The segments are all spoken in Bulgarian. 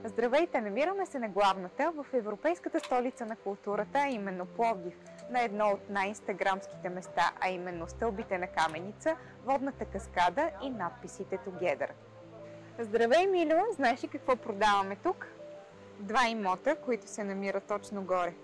Здравейте! Намираме се на главната в европейската столица на културата, а именно Пловдив, на едно от най-инстаграмските места, а именно стълбите на Каменица, водната каскада и надписите Together. Здравей, Мило! Знаеш ли какво продаваме тук? Два имота, които се намират точно горе.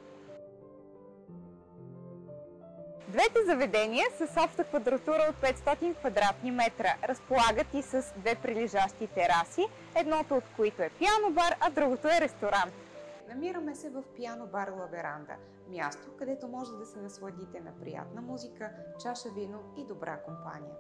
Двете заведения са с обща квадратура от 500 квадратни метра. Разполагат и с две прилежащи тераси, едното от които е пиано-бар, а другото е ресторант. Намираме се в пиано-бар Ла Веранда, място, където може да се насладите на приятна музика, чаша вино и добра компания.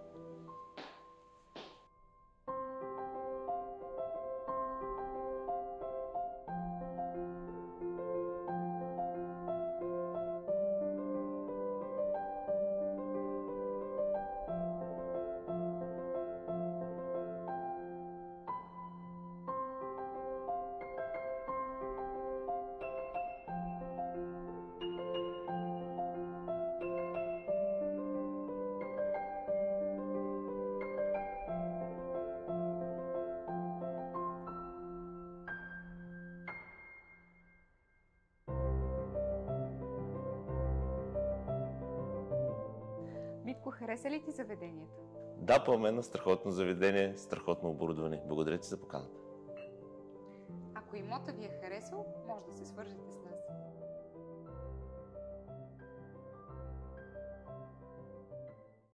Митко, хареса ли ти заведението? Да, Пламена, страхотно заведение, страхотно оборудване. Благодаря ти за поканата. Ако имота ви е харесал, може да се свържете с нас.